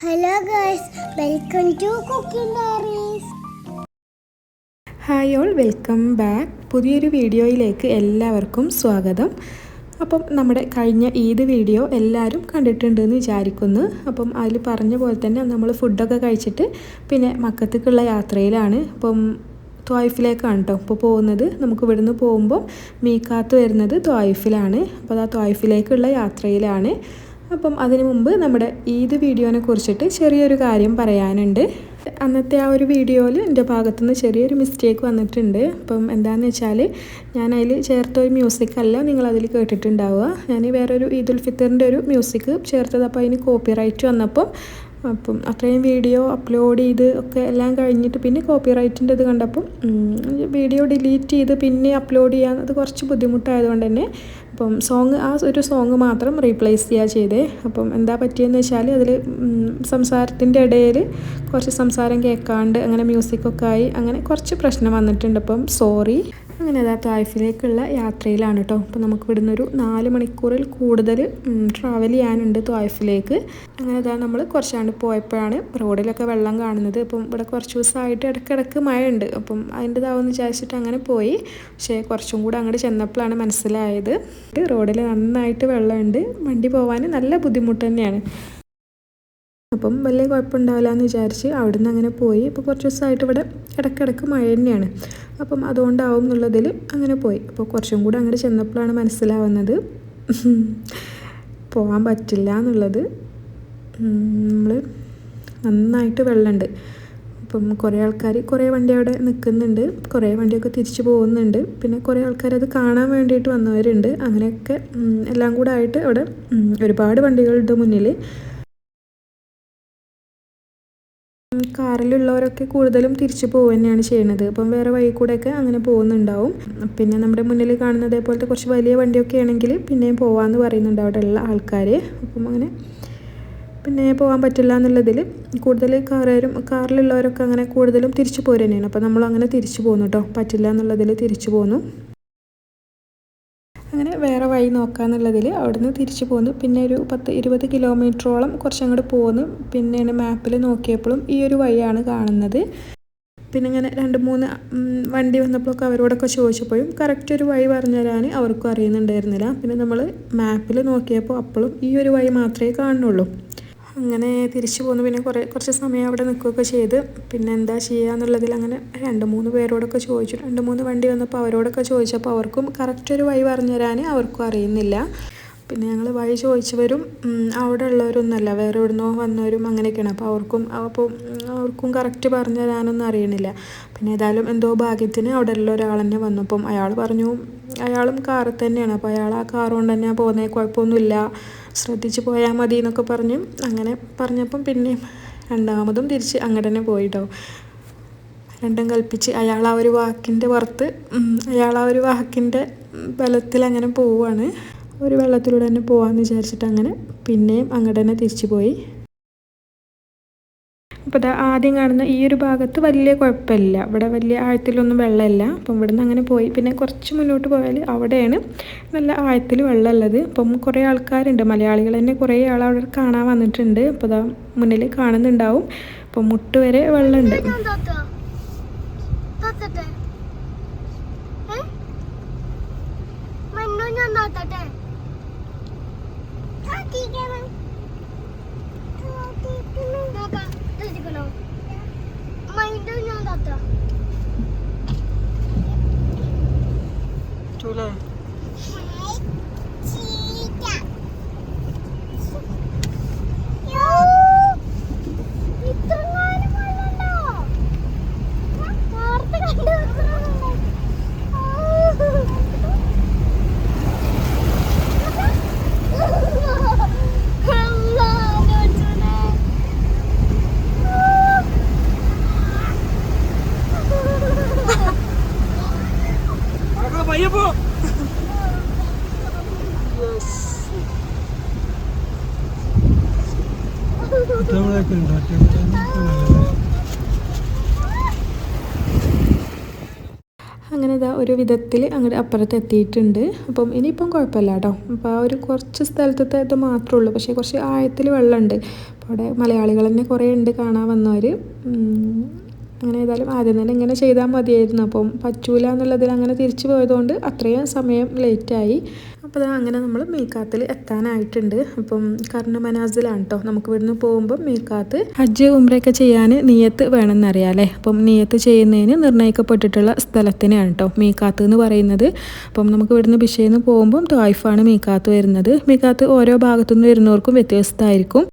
Hello guys, welcome to cooking diaries. Hi all, welcome back. പുതിയൊരു വീഡിയോയിലേക്ക് എല്ലാവർക്കും സ്വാഗതം. അപ്പം നമ്മുടെ കഴിഞ്ഞ ഈദ് വീഡിയോ എല്ലാവരും കണ്ടിട്ടുണ്ടെന്ന് വിചാരിക്കുന്നു. അപ്പം അതിൽ പറഞ്ഞ പോലെ തന്നെ നമ്മൾ ഫുഡൊക്കെ കഴിച്ചിട്ട് പിന്നെ മക്കത്തേക്കുള്ള യാത്രയിലാണ്. അപ്പം ത്വായിഫിലേക്കാണ് കേട്ടോ ഇപ്പോൾ പോകുന്നത്. നമുക്ക് ഇവിടുന്ന് പോകുമ്പോൾ മീക്കാത്ത് വരുന്നത് ത്വായിഫിലാണ്. അപ്പോൾ ആ ത്വായിഫിലേക്കുള്ള യാത്രയിലാണ്. അപ്പം അതിനു മുമ്പ് നമ്മുടെ ഈദ് വീഡിയോനെ കുറിച്ചിട്ട് ചെറിയൊരു കാര്യം പറയാനുണ്ട്. അന്നത്തെ ആ ഒരു വീഡിയോയിൽ എൻ്റെ ഭാഗത്തുനിന്ന് ചെറിയൊരു മിസ്റ്റേക്ക് വന്നിട്ടുണ്ട്. അപ്പം എന്താണെന്ന് വെച്ചാൽ ഞാൻ അതിൽ ചേർത്ത ഒരു മ്യൂസിക് അല്ല നിങ്ങളതിൽ കേട്ടിട്ടുണ്ടാവുക. ഞാൻ വേറൊരു ഈദുൽ ഫിത്തറിൻ്റെ ഒരു മ്യൂസിക് ചേർത്തത്. അപ്പോൾ അതിന് കോപ്പിറൈറ്റ് വന്നപ്പം അത്രയും വീഡിയോ അപ്ലോഡ് ചെയ്ത് ഒക്കെ എല്ലാം കഴിഞ്ഞിട്ട് പിന്നെ കോപ്പിറൈറ്റിൻ്റെ ഇത് കണ്ടപ്പം വീഡിയോ ഡിലീറ്റ് ചെയ്ത് പിന്നെ അപ്ലോഡ് ചെയ്യാൻ അത് കുറച്ച് ബുദ്ധിമുട്ടായതുകൊണ്ട് തന്നെ അപ്പം ആ ഒരു സോങ് മാത്രം റീപ്ലേസ് ചെയ്യുക ചെയ്തേ. അപ്പം എന്താ പറ്റിയെന്ന് വെച്ചാൽ അതിൽ സംസാരത്തിൻ്റെ ഇടയിൽ കുറച്ച് സംസാരം കേൾക്കാണ്ട് അങ്ങനെ മ്യൂസിക്കൊക്കെ ആയി അങ്ങനെ കുറച്ച് പ്രശ്നം വന്നിട്ടുണ്ട്. അപ്പം സോറി. അങ്ങനെ അതാ ത്വായിഫിലേക്കുള്ള യാത്രയിലാണ് കേട്ടോ. അപ്പോൾ നമുക്ക് ഇവിടുന്ന് ഒരു 4 മണിക്കൂറിൽ കൂടുതൽ ട്രാവൽ ചെയ്യാനുണ്ട് ത്വായിഫിലേക്ക്. അങ്ങനെ അതാ നമ്മൾ കുറച്ചാണ്ട് പോയപ്പോഴാണ് റോഡിലൊക്കെ വെള്ളം കാണുന്നത്. അപ്പം ഇവിടെ കുറച്ച് ദിവസമായിട്ട് ഇടയ്ക്കിടയ്ക്ക് മഴ ഉണ്ട്. അപ്പം അതിൻ്റെതാവെന്ന് വിചാരിച്ചിട്ട് അങ്ങനെ പോയി. പക്ഷേ കുറച്ചും കൂടെ അങ്ങോട്ട് ചെന്നപ്പോഴാണ് മനസ്സിലായത് റോഡിൽ നന്നായിട്ട് വെള്ളമുണ്ട്. വണ്ടി പോകാൻ നല്ല ബുദ്ധിമുട്ട് തന്നെയാണ്. അപ്പം വലിയ കുഴപ്പമുണ്ടാവില്ല എന്ന് വിചാരിച്ച് അവിടുന്ന് അങ്ങനെ പോയി. ഇപ്പോൾ കുറച്ച് ദിവസമായിട്ട് ഇവിടെ ഇടയ്ക്കിടയ്ക്ക് മഴ തന്നെയാണ്. അപ്പം അതുകൊണ്ടാവും എന്നുള്ളതിൽ അങ്ങനെ പോയി. അപ്പോൾ കുറച്ചും കൂടെ അങ്ങോട്ട് ചെന്നപ്പോഴാണ് മനസ്സിലാവുന്നത് പോകാൻ പറ്റില്ല എന്നുള്ളത്. നമ്മൾ നന്നായിട്ട് വെള്ളമുണ്ട്. അപ്പം കുറേ വണ്ടി അവിടെ നിൽക്കുന്നുണ്ട്. കുറേ വണ്ടിയൊക്കെ തിരിച്ചു പോകുന്നുണ്ട്. പിന്നെ കുറേ ആൾക്കാരത് കാണാൻ വേണ്ടിയിട്ട് വന്നവരുണ്ട്. അങ്ങനെയൊക്കെ എല്ലാം കൂടെ ആയിട്ട് അവിടെ ഒരുപാട് വണ്ടികളുണ്ട് മുന്നിൽ. കാറിലുള്ളവരൊക്കെ കൂടുതലും തിരിച്ചു പോവുക തന്നെയാണ് ചെയ്യുന്നത്. അപ്പം വേറെ വഴി കൂടെയൊക്കെ അങ്ങനെ പോകുന്നുണ്ടാവും. പിന്നെ നമ്മുടെ മുന്നിൽ കാണുന്ന അതേപോലത്തെ കുറച്ച് വലിയ വണ്ടിയൊക്കെ ആണെങ്കിൽ പിന്നെയും പോകാമെന്ന് പറയുന്നുണ്ട് അവിടെ ഉള്ള ആൾക്കാർ. അപ്പം അങ്ങനെ പിന്നെ പോകാൻ പറ്റില്ല എന്നുള്ളതിൽ കൂടുതൽ കാറിലുള്ളവരൊക്കെ അങ്ങനെ കൂടുതലും തിരിച്ചു പോരുക തന്നെയാണ്. അപ്പോൾ നമ്മൾ അങ്ങനെ തിരിച്ചു പോകുന്നു കേട്ടോ. പറ്റില്ല എന്നുള്ളതിൽ തിരിച്ചു പോന്നു. അങ്ങനെ വേറെ വഴി നോക്കാമെന്നുള്ളതിൽ അവിടുന്ന് തിരിച്ചു പോന്നു. പിന്നെ ഒരു 10-20 കിലോമീറ്ററോളം കുറച്ചങ്ങോട്ട് പോന്നു. പിന്നെയാണ് മാപ്പിൽ നോക്കിയപ്പോഴും ഈ ഒരു വഴിയാണ് കാണുന്നത്. പിന്നെ ഇങ്ങനെ 2-3 വണ്ടി വന്നപ്പോഴൊക്കെ അവരോടൊക്കെ ചോദിച്ചപ്പോഴും കറക്റ്റ് ഒരു വഴി പറഞ്ഞു തരാൻ അവർക്കും അറിയുന്നുണ്ടായിരുന്നില്ല. പിന്നെ നമ്മൾ മാപ്പിൽ നോക്കിയപ്പോൾ അപ്പോഴും ഈ ഒരു വഴി മാത്രമേ കാണുന്നുള്ളൂ. അങ്ങനെ തിരിച്ചു പോന്നു. പിന്നെ കുറച്ച് സമയം അവിടെ നിൽക്കുകയൊക്കെ ചെയ്ത് പിന്നെ എന്താ ചെയ്യുക എന്നുള്ളതിൽ അങ്ങനെ 2-3 പേരോടൊക്കെ ചോദിച്ചു. 2-3 വണ്ടി വന്നപ്പോൾ അവരോടൊക്കെ ചോദിച്ചപ്പോൾ അവർക്കും കറക്റ്റ് ഒരു വഴി പറഞ്ഞു തരാൻ അവർക്കും അറിയുന്നില്ല. പിന്നെ ഞങ്ങൾ വഴി ചോദിച്ചവരും അവിടെ ഉള്ളവരൊന്നുമല്ല, വേറെ എവിടുന്നോ വന്നവരും അങ്ങനെയൊക്കെയാണ്. അപ്പോൾ അവർക്കും കറക്റ്റ് പറഞ്ഞു തരാനൊന്നും അറിയണില്ല. പിന്നെ ഏതായാലും എന്തോ ഭാഗ്യത്തിന് അവിടെ ഉള്ള ഒരാൾ തന്നെ വന്നു. അപ്പം അയാൾ പറഞ്ഞു അയാളും കാറിൽ തന്നെയാണ്. അപ്പോൾ അയാൾ ആ കാർ കൊണ്ട് തന്നെയാണ് പോകുന്നത്, കുഴപ്പമൊന്നുമില്ല, ശ്രദ്ധിച്ച് പോയാൽ മതി എന്നൊക്കെ പറഞ്ഞു. അങ്ങനെ പറഞ്ഞപ്പം പിന്നെ രണ്ടാമതും തിരിച്ച് അങ്ങോട്ട് തന്നെ പോയിട്ടോ. രണ്ടും കൽപ്പിച്ച് അയാൾ ആ ഒരു വാക്കിൻ്റെ ബലത്തിൽ അങ്ങനെ പോവുകയാണ്. ഒരു വെള്ളത്തിലൂടെ തന്നെ പോകാമെന്ന് വിചാരിച്ചിട്ട് അങ്ങനെ പിന്നെയും അങ്ങോട്ട് തന്നെ തിരിച്ചു പോയി. അപ്പോൾ ആദ്യം കാണുന്ന ഈ ഒരു ഭാഗത്ത് വലിയ കുഴപ്പമില്ല, ഇവിടെ വലിയ ആഴത്തിലൊന്നും വെള്ളമില്ല. അപ്പം ഇവിടുന്ന് അങ്ങനെ പോയി. പിന്നെ കുറച്ച് മുന്നോട്ട് പോയാൽ അവിടെയാണ് നല്ല ആഴത്തിൽ വെള്ളമുള്ളത്. അപ്പം കുറേ ആൾക്കാരുണ്ട്, മലയാളികൾ തന്നെ കുറേ ആൾ അവിടെ കാണാൻ വന്നിട്ടുണ്ട്. അപ്പോൾ അതാ മുന്നിൽ കാണുന്നുണ്ടാവും. അപ്പം മുട്ട് വരെ വെള്ളമുണ്ട്. അങ്ങനെ ഇതാ ഒരു വിധത്തിൽ അങ്ങോട്ട് അപ്പുറത്ത് എത്തിയിട്ടുണ്ട്. അപ്പം ഇനിയിപ്പം കുഴപ്പമില്ല കേട്ടോ. അപ്പോൾ ആ ഒരു കുറച്ച് സ്ഥലത്തെ ഇത് മാത്രമേ ഉള്ളൂ, പക്ഷേ കുറച്ച് ആഴത്തിൽ വെള്ളമുണ്ട്. അപ്പോൾ അവിടെ മലയാളികൾ തന്നെ കുറേ ഉണ്ട് കാണാൻ വന്നവർ. അങ്ങനെ ഏതായാലും ആദ്യം തന്നെ ഇങ്ങനെ ചെയ്താൽ മതിയായിരുന്നു. അപ്പം പറ്റൂല എന്നുള്ളതിൽ അങ്ങനെ തിരിച്ചു പോയതുകൊണ്ട് അത്രയും സമയം ലേറ്റായി. അപ്പോൾ അങ്ങനെ നമ്മൾ മീക്കാത്തിൽ എത്താനായിട്ടുണ്ട്. അപ്പം കർണ മനാസിലാണ് കേട്ടോ. നമുക്ക് ഇവിടുന്ന് പോകുമ്പോൾ മീക്കാത്ത് ഹജ്ജ് ഉംറയൊക്കെ ചെയ്യാൻ നിയത്ത് വേണമെന്നറിയാം അല്ലേ. അപ്പം നിയത്ത് ചെയ്യുന്നതിന് നിർണ്ണയിക്കപ്പെട്ടിട്ടുള്ള സ്ഥലത്തിനെയാണ് കേട്ടോ മീക്കാത്ത് എന്ന് പറയുന്നത്. അപ്പം നമുക്ക് ഇവിടുന്ന് ബിഷയിൽ നിന്ന് പോകുമ്പം ത്വായിഫാണ് മീക്കാത്ത് വരുന്നത്. മീക്കാത്ത് ഓരോ ഭാഗത്തുനിന്ന് വരുന്നവർക്കും വ്യത്യസ്തമായിരിക്കും.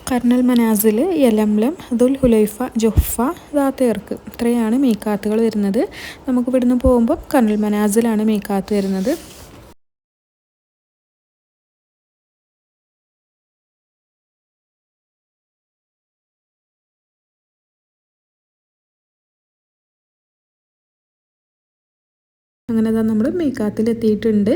കർണൽ മനാസിൽ, യലംലം, ദുൽ ഹുലൈഫ, ജുഹ്ഫ, ദാത്തേർക്ക് ഇത്രയാണ് മീക്കാത്തുകൾ വരുന്നത്. നമുക്ക് ഇവിടുന്ന് പോകുമ്പോൾ കർണൽ മനാസിലാണ് മീക്കാത്ത് വരുന്നത്. അങ്ങനെ നമ്മൾ മീക്കാത്തിൽ എത്തിയിട്ടുണ്ട്.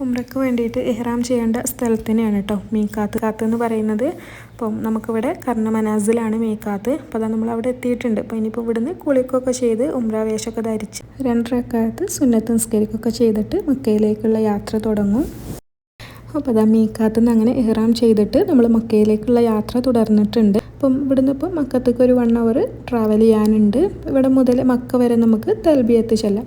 ഉംറയ്ക്ക് വേണ്ടിയിട്ട് ഇഹ്റാം ചെയ്യേണ്ട സ്ഥലത്തിനെയാണ് കേട്ടോ മീക്കാത്ത് എന്ന് പറയുന്നത്. അപ്പം നമുക്കിവിടെ കർണ മനാസിലാണ് മീക്കാത്ത്. അപ്പോൾ നമ്മൾ അവിടെ എത്തിയിട്ടുണ്ട്. അപ്പോൾ ഇനിയിപ്പോൾ ഇവിടുന്ന് കുളിക്കൊക്കെ ചെയ്ത് ഉംറ വേഷമൊക്കെ ധരിച്ച് 2 റക്അത്ത് സുന്നത്ത് നിസ്കരിക്കൊക്കെ ചെയ്തിട്ട് മക്കയിലേക്കുള്ള യാത്ര തുടങ്ങും. അപ്പോൾ മീക്കാത്ത് നിന്ന് അങ്ങനെ ഇഹ്റാം ചെയ്തിട്ട് നമ്മൾ മക്കയിലേക്കുള്ള യാത്ര തുടർന്നിട്ടുണ്ട്. അപ്പം ഇവിടുന്ന് ഇപ്പോൾ മക്കത്തേക്ക് ഒരു 1 അവർ ട്രാവൽ ചെയ്യാനുണ്ട്. ഇവിടെ മുതൽ മക്ക വരെ നമുക്ക് തൽബിയത്ത് ചെല്ലാം.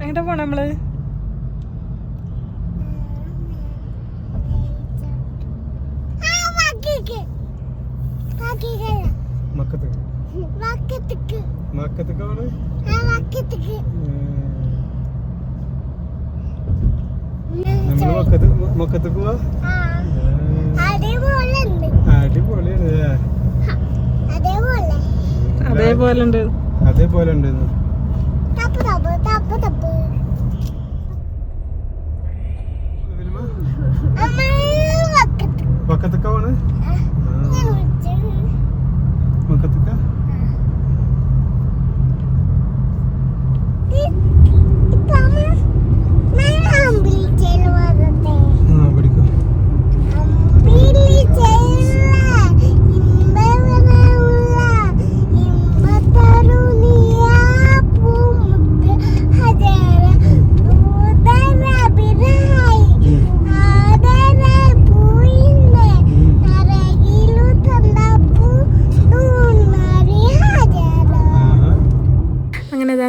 എങ്ങോട്ടാ പോണ നമ്മള്? അതേപോലെ ഉണ്ട്. മക്കത്തേക്കാണ് മക്കത്തേക്ക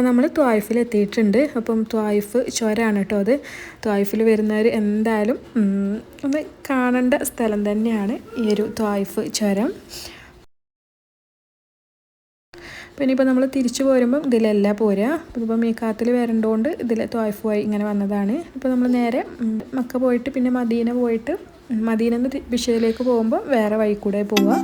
നമ്മൾ ത്വായിഫിൽ എത്തിയിട്ടുണ്ട്. അപ്പം ത്വായിഫ് ചുരമാണ് കേട്ടോ അത്. ത്വായിഫിൽ വരുന്നവർ എന്തായാലും ഒന്ന് കാണേണ്ട സ്ഥലം തന്നെയാണ് ഈ ഒരു ത്വായിഫ് ചുരം. പിന്നെ ഇപ്പോൾ നമ്മൾ തിരിച്ചു പോരുമ്പം ഇതിലല്ല പോരുക. ഇപ്പോൾ മീക്കാത്തിൽ വരേണ്ടതുകൊണ്ട് ഇതിൽ ത്വായിഫ് വഴി ഇങ്ങനെ വന്നതാണ്. ഇപ്പോൾ നമ്മൾ നേരെ മക്ക പോയിട്ട് പിന്നെ മദീന പോയിട്ട് മദീന നിന്ന് ബിഷയിലേക്ക് പോകുമ്പോൾ വേറെ വഴി കൂടെ പോവുക.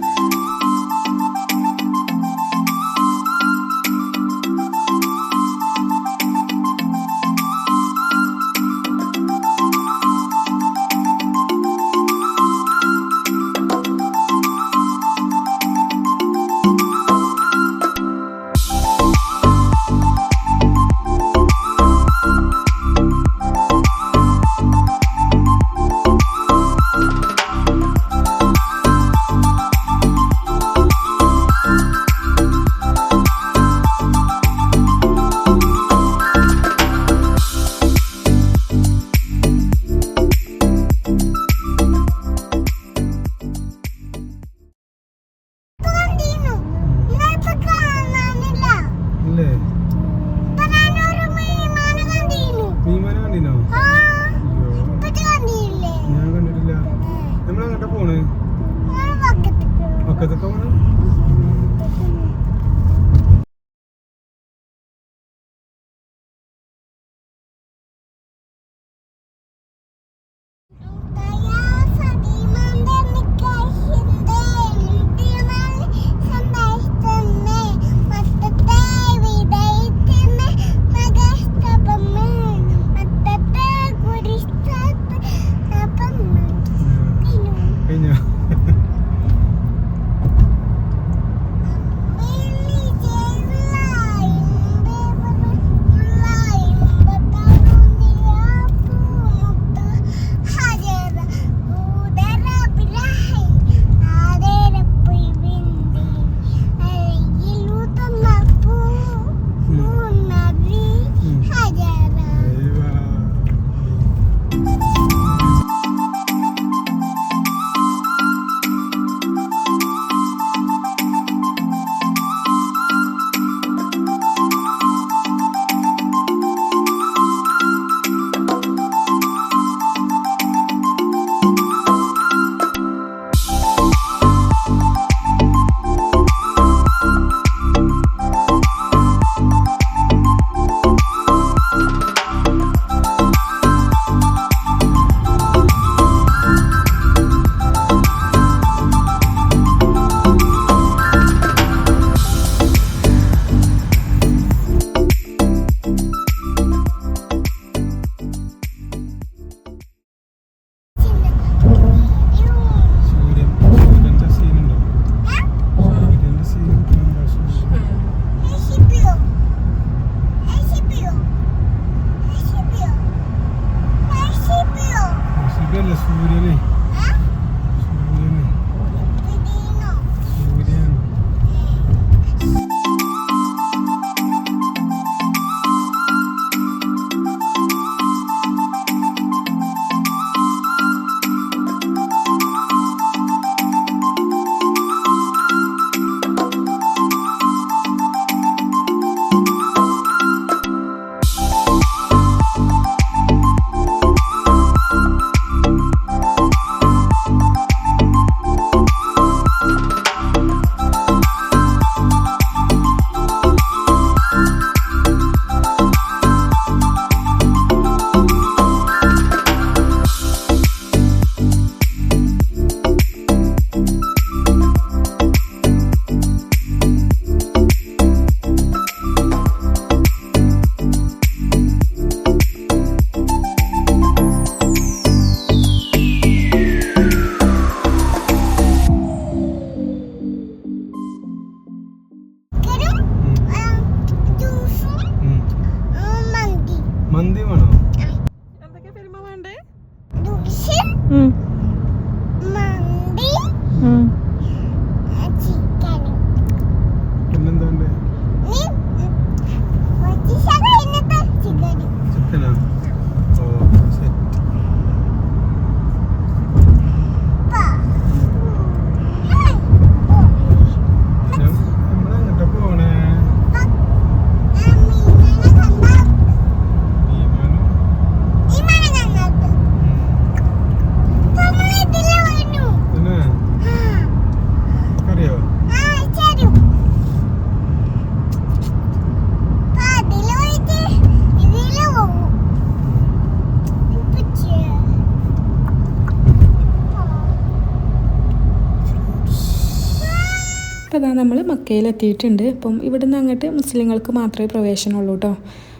അപ്പോൾ അതാ നമ്മൾ മക്കയിലെത്തിയിട്ടുണ്ട്. അപ്പം ഇവിടുന്ന് അങ്ങോട്ട് മുസ്ലിങ്ങൾക്ക് മാത്രമേ പ്രവേശനമുള്ളൂ കേട്ടോ.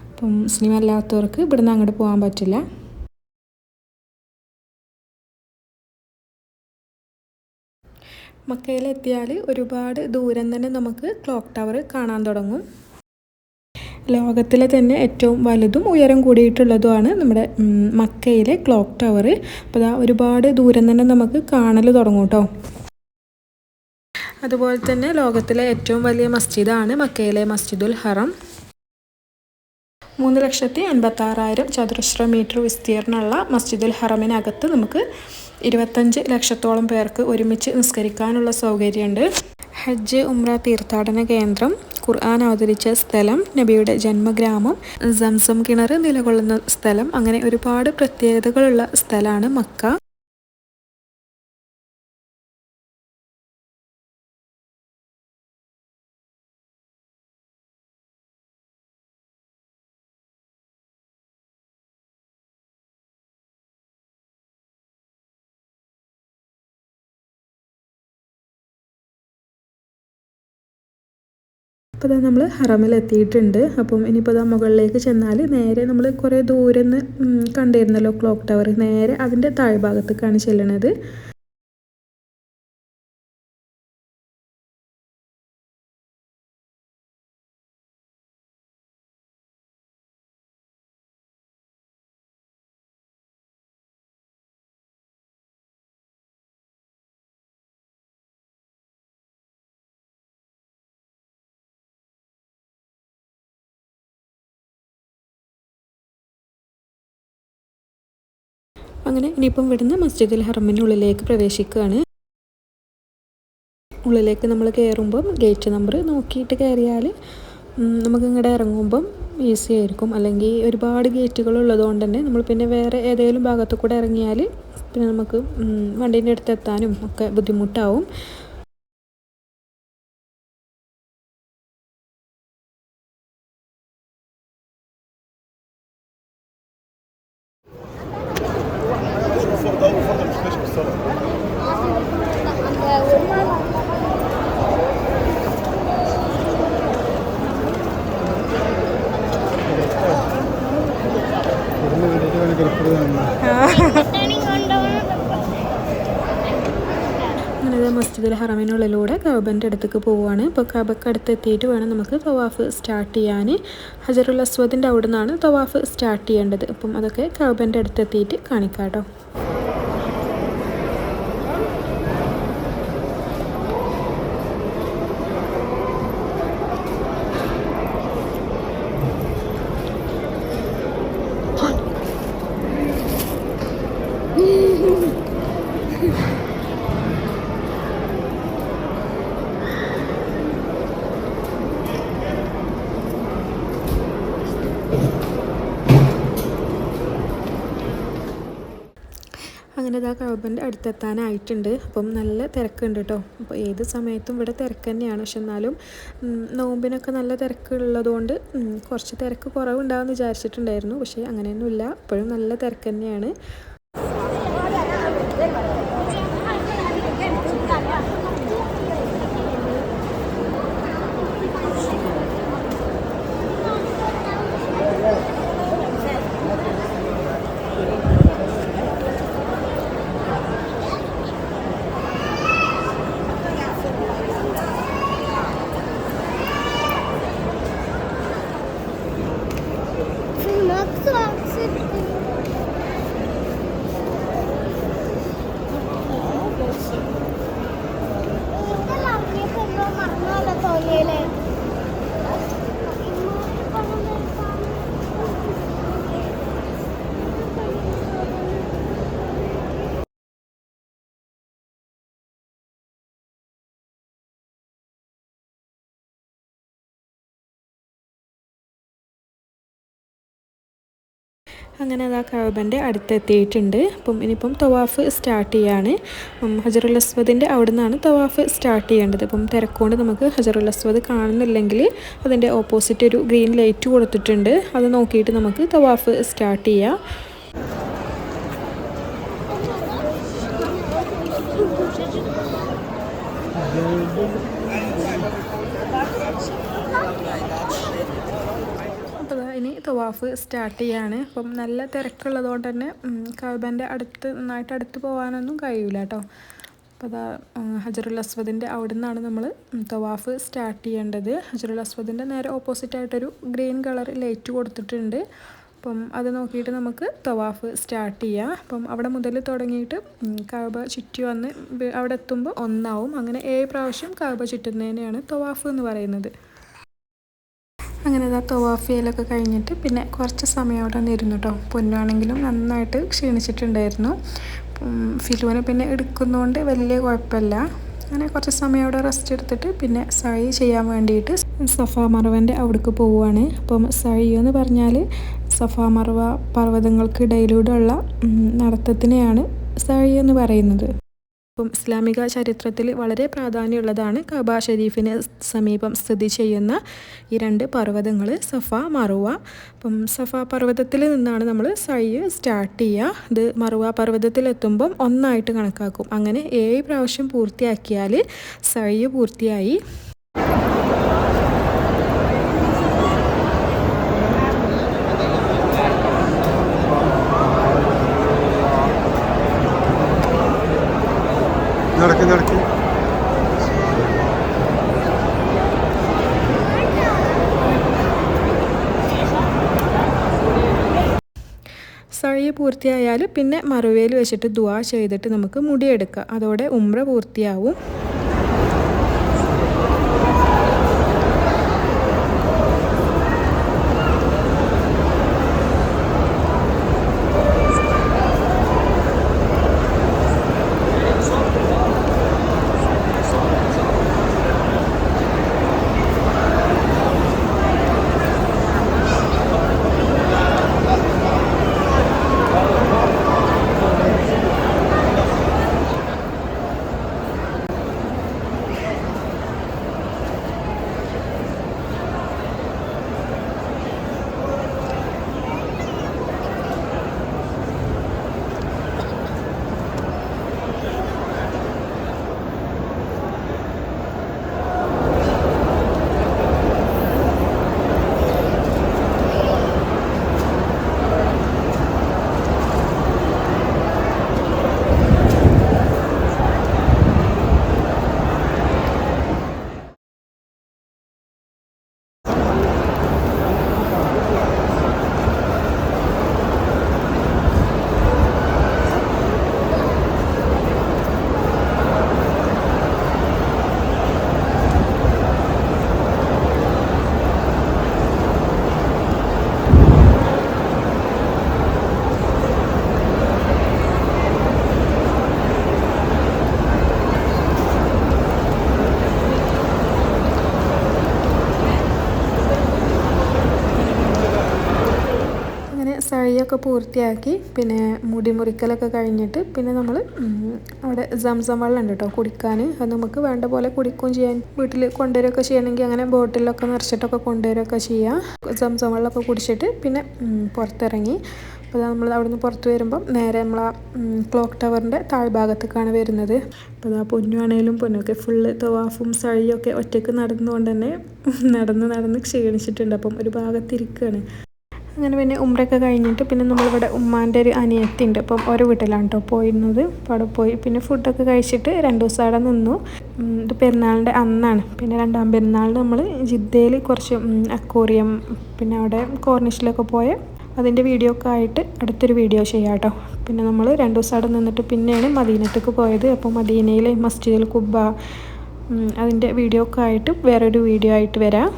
അപ്പം മുസ്ലിം അല്ലാത്തവർക്ക് ഇവിടുന്ന് അങ്ങോട്ട് പോകാൻ പറ്റില്ല. മക്കയിലെത്തിയാൽ ഒരുപാട് ദൂരം തന്നെ നമുക്ക് ക്ലോക്ക് ടവർ കാണാൻ തുടങ്ങും. ലോകത്തിലെ തന്നെ ഏറ്റവും വലുതും ഉയരം കൂടിയിട്ടുള്ളതുമാണ് നമ്മുടെ മക്കയിലെ ക്ലോക്ക് ടവർ. അപ്പോൾ അതാ ഒരുപാട് ദൂരം തന്നെ നമുക്ക് കാണൽ തുടങ്ങും കേട്ടോ. അതുപോലെ തന്നെ ലോകത്തിലെ ഏറ്റവും വലിയ മസ്ജിദാണ് മക്കയിലെ മസ്ജിദുൽ ഹറം. 3,56,000 ചതുരശ്ര മീറ്റർ വിസ്തീർണമുള്ള മസ്ജിദുൽ ഹറമിനകത്ത് നമുക്ക് 25 ലക്ഷത്തോളം പേർക്ക് ഒരുമിച്ച് നിസ്കരിക്കാനുള്ള സൗകര്യമുണ്ട്. ഹജ്ജ് ഉംറ തീർത്ഥാടന കേന്ദ്രം, ഖുർആൻ അവതരിച്ച സ്ഥലം, നബിയുടെ ജന്മഗ്രാമം, സംസം കിണർ നിലകൊള്ളുന്ന സ്ഥലം, അങ്ങനെ ഒരുപാട് പ്രത്യേകതകളുള്ള സ്ഥലമാണ് മക്ക. അപ്പോൾ നമ്മൾ ഹറമിലെത്തിയിട്ടുണ്ട്. അപ്പം ഇനിയിപ്പോൾ മുകളിലേക്ക് ചെന്നാൽ നേരെ നമ്മൾ കുറേ ദൂരം നിന്ന് കണ്ടിരുന്നല്ലോ ക്ലോക്ക് ടവർ, നേരെ അതിൻ്റെ താഴ്ഭാഗത്തേക്കാണ് ചെല്ലണത്. അങ്ങനെ ഇനിയിപ്പം ഇവിടുന്ന് മസ്ജിദുൽ ഹറമിൻ്റെ ഉള്ളിലേക്ക് പ്രവേശിക്കുകയാണ്. ഉള്ളിലേക്ക് നമ്മൾ കയറുമ്പം ഗേറ്റ് നമ്പർ നോക്കിയിട്ട് കയറിയാൽ നമുക്ക് ഇങ്ങോട്ട് ഇറങ്ങുമ്പം ഈസി ആയിരിക്കും. അല്ലെങ്കിൽ ഒരുപാട് ഗേറ്റുകൾ ഉള്ളതുകൊണ്ട് തന്നെ നമ്മൾ പിന്നെ വേറെ ഏതെങ്കിലും ഭാഗത്തു കൂടെ ഇറങ്ങിയാൽ പിന്നെ നമുക്ക് വണ്ടീൻ്റെ അടുത്ത് എത്താനും ഒക്കെ ബുദ്ധിമുട്ടാവും. അങ്ങനെ മസ്ജിദുൽ ഹറമിനുള്ളിലൂടെ കഅബൻ്റെ അടുത്തേക്ക് പോവുകയാണ്. ഇപ്പോൾ കഅബക്ക് അടുത്ത് എത്തിയിട്ട് വേണം നമുക്ക് തവാഫ് സ്റ്റാർട്ട് ചെയ്യാൻ. ഹജറുൽ അസ്വദിൻ്റെ അവിടെ നിന്നാണ് തവാഫ് സ്റ്റാർട്ട് ചെയ്യേണ്ടത്. അപ്പം അതൊക്കെ കഅബൻ്റെ അടുത്ത് എത്തിയിട്ട് കാണിക്കാം കേട്ടോ. അങ്ങനെ ഇതാ കഅബൻ്റെ അടുത്തെത്താനായിട്ടുണ്ട്. അപ്പം നല്ല തിരക്കുണ്ട് കേട്ടോ. അപ്പോൾ ഏത് സമയത്തും ഇവിടെ തിരക്ക് തന്നെയാണ്. പക്ഷെ എന്നാലും നോമ്പിനൊക്കെ നല്ല തിരക്കുള്ളതുകൊണ്ട് കുറച്ച് തിരക്ക് കുറവുണ്ടാകുമെന്ന് വിചാരിച്ചിട്ടുണ്ടായിരുന്നു. പക്ഷേ അങ്ങനെയൊന്നുമില്ല, ഇപ്പോഴും നല്ല തിരക്ക് തന്നെയാണ്. അങ്ങനെ അത് ആ കഅബൻ്റെ അടുത്തെത്തിയിട്ടുണ്ട്. അപ്പം ഇനിയിപ്പം തവാഫ് സ്റ്റാർട്ട് ചെയ്യാണ്. ഹജറുൽ അസ്വദിൻ്റെ അവിടെ നിന്നാണ് തവാഫ് സ്റ്റാർട്ട് ചെയ്യേണ്ടത്. അപ്പം തിരക്കുകൊണ്ട് നമുക്ക് ഹജറുൽ അസ്വദ് കാണുന്നില്ലെങ്കിൽ അതിൻ്റെ ഓപ്പോസിറ്റ് ഒരു ഗ്രീൻ ലൈറ്റ് കൊടുത്തിട്ടുണ്ട്. അത് നോക്കിയിട്ട് നമുക്ക് തവാഫ് സ്റ്റാർട്ട് ചെയ്യാം. അപ്പോൾ ഇനി തവാഫ് സ്റ്റാർട്ട് ചെയ്യാണ്. അപ്പം നല്ല തിരക്കുള്ളതുകൊണ്ട് തന്നെ കഅബൻ്റെ നന്നായിട്ട് അടുത്ത് പോകാനൊന്നും കഴിയില്ല കേട്ടോ. അപ്പോൾ ഹജറുൽ അസ്വദിൻ്റെ അവിടെ നിന്നാണ് നമ്മൾ തവാഫ് സ്റ്റാർട്ട് ചെയ്യേണ്ടത്. ഹജറുൽ അസ്വദിൻ്റെ നേരെ ഓപ്പോസിറ്റായിട്ടൊരു ഗ്രീൻ കളർ ലൈറ്റ് കൊടുത്തിട്ടുണ്ട്. അപ്പം അത് നോക്കിയിട്ട് നമുക്ക് തവാഫ് സ്റ്റാർട്ട് ചെയ്യാം. അപ്പം അവിടെ മുതൽ തുടങ്ങിയിട്ട് കഅബ ചുറ്റി വന്ന് അവിടെ എത്തുമ്പോൾ ഒന്നാവും. അങ്ങനെ 7 പ്രാവശ്യം കഅബ ചുറ്റുന്നതിനെയാണ് തവാഫ് എന്ന് പറയുന്നത്. അങ്ങനെ തവാഫ് ചെയ്യലൊക്കെ കഴിഞ്ഞിട്ട് പിന്നെ കുറച്ച് സമയം അവിടെ നിന്നിരുന്നു കേട്ടോ. പൊന്നാണെങ്കിലും നന്നായിട്ട് ക്ഷീണിച്ചിട്ടുണ്ടായിരുന്നു. ഫിലുവിനെ പിന്നെ എടുക്കുന്നതുകൊണ്ട് വലിയ കുഴപ്പമില്ല. അങ്ങനെ കുറച്ച് സമയം അവിടെ റെസ്റ്റ് എടുത്തിട്ട് പിന്നെ സഴി ചെയ്യാൻ വേണ്ടിയിട്ട് സഫ മർവൻ്റെ അവിടേക്ക് പോവുകയാണ്. അപ്പം സഴി എന്ന് പറഞ്ഞാൽ സഫ മർവ പർവ്വതങ്ങൾക്കിടയിലൂടെയുള്ള നടത്തത്തിനെയാണ് സഴി എന്ന് പറയുന്നത്. അപ്പം ഇസ്ലാമിക ചരിത്രത്തിൽ വളരെ പ്രാധാന്യമുള്ളതാണ് കഅബ ഷരീഫിന് സമീപം സ്ഥിതി ചെയ്യുന്ന ഈ 2 പർവ്വതങ്ങൾ സഫ മറുവ. അപ്പം സഫ പർവ്വതത്തിൽ നിന്നാണ് നമ്മൾ സഴി സ്റ്റാർട്ട് ചെയ്യുക. ഇത് മറുവ പർവ്വതത്തിലെത്തുമ്പം 1 ആയിട്ട് കണക്കാക്കും. അങ്ങനെ 7 പ്രാവശ്യം പൂർത്തിയാക്കിയാൽ സഴി പൂർത്തിയായി. നടക്കി സഴി പൂർത്തിയായാൽ പിന്നെ മറുവേൽ വെച്ചിട്ട് ദുആ ചെയ്തിട്ട് നമുക്ക് മുടിയെടുക്കാം. അതോടെ ഉംറ പൂർത്തിയാവും. സഴിയൊക്കെ പൂർത്തിയാക്കി പിന്നെ മുടി മുറിക്കലൊക്കെ കഴിഞ്ഞിട്ട് പിന്നെ നമ്മൾ അവിടെ സംസം വെള്ളം ഉണ്ട് കേട്ടോ കുടിക്കാൻ. അത് നമുക്ക് വേണ്ട പോലെ കുടിക്കുകയും ചെയ്യാൻ വീട്ടിൽ കൊണ്ടുവരികയൊക്കെ ചെയ്യണമെങ്കിൽ അങ്ങനെ ബോട്ടിലൊക്കെ നിറച്ചിട്ടൊക്കെ കൊണ്ടുവരികയൊക്കെ ചെയ്യാം. സംസം വെള്ളമൊക്കെ കുടിച്ചിട്ട് പിന്നെ പുറത്തിറങ്ങി. അപ്പോൾ നമ്മൾ അവിടെ നിന്ന് പുറത്ത് വരുമ്പം നേരെ നമ്മൾ ആ ക്ലോക്ക് ടവറിൻ്റെ താഴ്ഭാഗത്തേക്കാണ് വരുന്നത്. അപ്പോൾ ആ പൊന്നുവാണേലും പൊന്നൊക്കെ ഫുള്ള് തവാഫും സഴിയൊക്കെ ഒറ്റയ്ക്ക് നടന്നുകൊണ്ട് തന്നെ നടന്ന് ക്ഷീണിച്ചിട്ടുണ്ട്. അപ്പം ഒരു ഭാഗത്തിരിക്കുകയാണ്. അങ്ങനെ പിന്നെ ഉംറയൊക്കെ കഴിഞ്ഞിട്ട് പിന്നെ നമ്മളിവിടെ ഉമ്മാൻ്റെ ഒരു അനിയത്തി ഉണ്ട്. അപ്പം ഓരോ വീട്ടിലാണ് കേട്ടോ പോയിരുന്നത്. അപ്പോൾ അവിടെ പോയി പിന്നെ ഫുഡൊക്കെ കഴിച്ചിട്ട് 2 ദിവസം അവിടെ നിന്നു. ഇത് പെരുന്നാളിൻ്റെ അന്നാണ്. പിന്നെ 2ാം പെരുന്നാളിന് നമ്മൾ ജിദ്ദയിൽ കുറച്ച് അക്വേറിയം പിന്നെ അവിടെ കോർണിഷിലൊക്കെ പോയ അതിൻ്റെ വീഡിയോ ഒക്കെ ആയിട്ട് അടുത്തൊരു വീഡിയോ ചെയ്യാം കേട്ടോ. പിന്നെ നമ്മൾ 2 ദിവസം അവിടെ നിന്നിട്ട് പിന്നെയാണ് മദീനത്തേക്ക് പോയത്. അപ്പോൾ മദീനയിലെ മസ്ജിദുൽ ഖുബ അതിൻ്റെ വീഡിയോ ഒക്കെ ആയിട്ട് വേറൊരു വീഡിയോ ആയിട്ട് വരാം.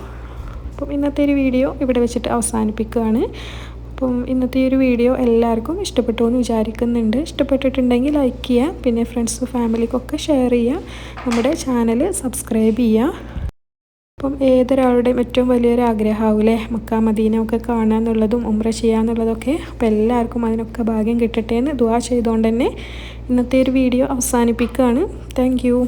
അപ്പം ഇന്നത്തെ ഒരു വീഡിയോ ഇവിടെ വെച്ചിട്ട് അവസാനിപ്പിക്കുകയാണ്. അപ്പം ഇന്നത്തെ ഒരു വീഡിയോ എല്ലാവർക്കും ഇഷ്ടപ്പെട്ടു എന്ന് വിചാരിക്കുന്നുണ്ട്. ഇഷ്ടപ്പെട്ടിട്ടുണ്ടെങ്കിൽ ലൈക്ക് ചെയ്യുക, പിന്നെ ഫ്രണ്ട്സ് ഫാമിലിക്കൊക്കെ ഷെയർ ചെയ്യുക, നമ്മുടെ ചാനൽ സബ്സ്ക്രൈബ് ചെയ്യുക. അപ്പം ഏതൊരാളുടെയും ഏറ്റവും വലിയൊരു ആഗ്രഹമാവില്ലേ മക്ക മദീന ഒക്കെ കാണുക എന്നുള്ളതും ഉംറ ചെയ്യുക എന്നുള്ളതൊക്കെ. അപ്പോൾ എല്ലാവർക്കും അതിനൊക്കെ ഭാഗ്യം കിട്ടട്ടെ എന്ന് ദുആ ചെയ്തുകൊണ്ട് തന്നെ ഇന്നത്തെ ഒരു വീഡിയോ അവസാനിപ്പിക്കുകയാണ്. Thank you.